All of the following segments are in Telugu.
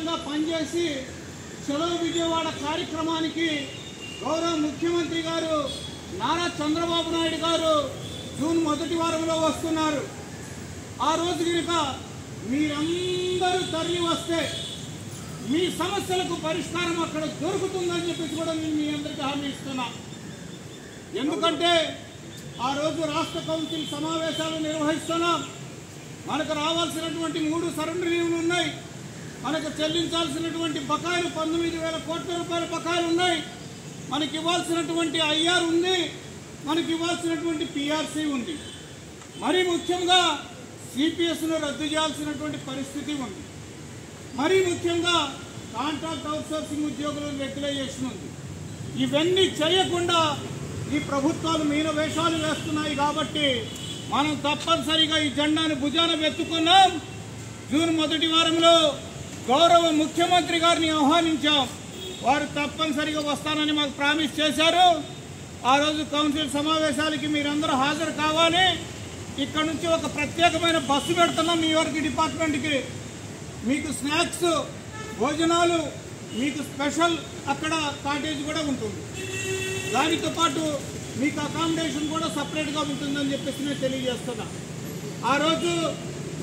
నిరంతరంగా పనిచేసి చలో విజయవాడ కార్యక్రమానికి గౌరవ ముఖ్యమంత్రి గారు నారా చంద్రబాబు నాయుడు గారు జూన్ మొదటి వారంలో వస్తున్నారు. ఆ రోజు కనుక మీరందరూ తరలి వస్తే మీ సమస్యలకు పరిష్కారం అక్కడ దొరుకుతుందని చెప్పేసి కూడా నేను మీ అందరికీ హామీ ఇస్తున్నా. ఎందుకంటే ఆ రోజు రాష్ట్ర కౌన్సిల్ సమావేశాలు నిర్వహిస్తున్నాం. మనకు రావాల్సినటువంటి 3 సరెండర్ లీవ్లు ఉన్నాయి. మనకు చెల్లించాల్సినటువంటి బకాయిలు 19,000 కోట్ల రూపాయల బకాయిలు ఉన్నాయి. మనకి ఇవ్వాల్సినటువంటి ఐఆర్ ఉంది, మనకి ఇవ్వాల్సినటువంటి పిఆర్సీ ఉంది. మరీ ముఖ్యంగా సిపిఎస్ను రద్దు చేయాల్సినటువంటి పరిస్థితి ఉంది. మరీ ముఖ్యంగా కాంట్రాక్ట్ అవుట్సోర్సింగ్ ఉద్యోగుల రెగ్యులైజేషన్ ఉంది. ఇవన్నీ చేయకుండా ఈ ప్రభుత్వాలు మీన వేషాలు వేస్తున్నాయి. కాబట్టి మనం తప్పనిసరిగా ఈ జెండాను భుజాన వెతుకున్నాం. జూన్ మొదటి వారంలో గౌరవ ముఖ్యమంత్రి గారిని ఆహ్వానించాం. వారు తప్పనిసరిగా వస్తానని మాకు ప్రామిస్ చేశారు. ఆ రోజు కౌన్సిల్ సమావేశాలకి మీరందరూ హాజరు కావాలి. ఇక్కడ నుంచి ఒక ప్రత్యేకమైన బస్సు పెడుతున్నాం మీ వరకు డిపార్ట్మెంట్కి. మీకు స్నాక్స్, భోజనాలు, మీకు స్పెషల్ అక్కడ కాటేజ్ కూడా ఉంటుంది. దానితో పాటు మీకు అకామిడేషన్ కూడా సపరేట్గా ఉంటుందని చెప్పేసి నేను తెలియజేస్తున్నా. ఆ రోజు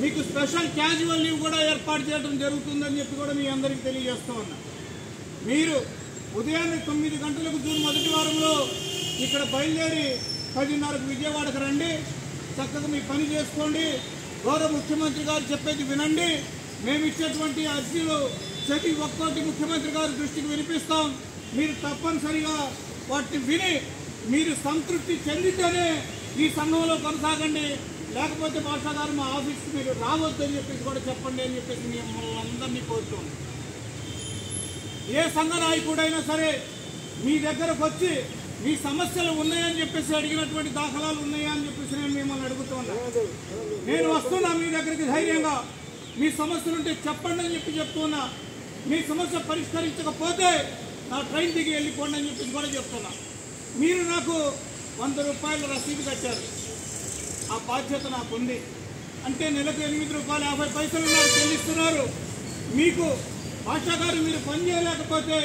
మీకు స్పెషల్ క్యాజువల్ లీవ్ కూడా ఏర్పాటు చేయడం జరుగుతుందని చెప్పి కూడా మీ అందరికీ తెలియజేస్తూ ఉన్నా. మీరు ఉదయాన్నే 9 గంటలకు జూన్ మొదటి వారంలో ఇక్కడ బయలుదేరి 10:30కు విజయవాడకు రండి. చక్కగా మీ పని చేసుకోండి. గౌరవ ముఖ్యమంత్రి గారు చెప్పేది వినండి. మేము ఇచ్చేటువంటి అర్జీలు ప్రతి ఒక్కటి ముఖ్యమంత్రి గారి దృష్టికి వినిపిస్తాం. మీరు తప్పనిసరిగా వాటిని విని మీరు సంతృప్తి చెందితేనే ఈ సంఘంలో కొనసాగండి. లేకపోతే భాషా గారు మా ఆఫీస్కి మీరు రావద్దని చెప్పేసి కూడా చెప్పండి అని చెప్పేసి మిమ్మల్ని అందరినీ కోరుతున్నాం. ఏ సంఘ నాయకుడైనా సరే మీ దగ్గరకు వచ్చి మీ సమస్యలు ఉన్నాయని చెప్పేసి అడిగినటువంటి దాఖలాలు ఉన్నాయా అని చెప్పేసి నేను మిమ్మల్ని అడుగుతున్నా. నేను వస్తున్నా మీ దగ్గరికి ధైర్యంగా. మీ సమస్యలు ఉంటే చెప్పండి అని చెప్తున్నా. మీ సమస్య పరిష్కరించకపోతే నా ట్రైన్ దిగి వెళ్ళిపోండి అని చెప్పేసి కూడా చెప్తున్నా. మీరు నాకు 100 రూపాయల రసీదు కట్టారు. ఆ బాధ్యత నాకు ఉంది. అంటే నెలకు 8 రూపాయలు 50 పైసలు నాకు చెల్లిస్తున్నారు. మీకు భాషా గారు మీరు పని చేయలేకపోతే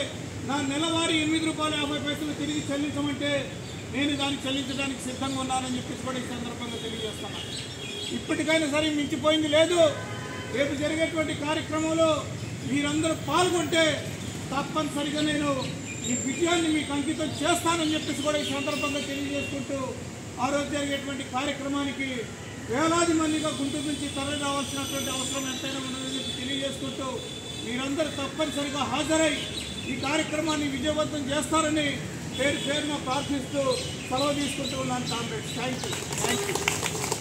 నా నెలవారీ 8 రూపాయలు 50 పైసలు తిరిగి చెల్లించమంటే నేను దాన్ని చెల్లించడానికి సిద్ధంగా ఉన్నానని చెప్పేసి కూడా ఈ సందర్భంగా తెలియజేస్తాను. ఇప్పటికైనా సరే మించిపోయింది లేదు. రేపు జరిగేటువంటి కార్యక్రమంలో మీరందరూ పాల్గొంటే తప్పనిసరిగా నేను ఈ విజయాన్ని మీకు అంకితం చేస్తానని చెప్పేసి కూడా ఈ సందర్భంగా తెలియజేసుకుంటూ ఆ రోజు జరిగేటువంటి కార్యక్రమానికి వేలాది మందిగా గుంటూరు నుంచి తరలి రావాల్సినటువంటి అవసరం ఎంతైనా ఉన్నదని చెప్పి తెలియజేసుకుంటూ మీరందరూ తప్పనిసరిగా హాజరై ఈ కార్యక్రమాన్ని విజయవంతం చేస్తారని పేరున ప్రార్థిస్తూ సెలవు తీసుకుంటూ ఉన్నాను. Comrades, thank you.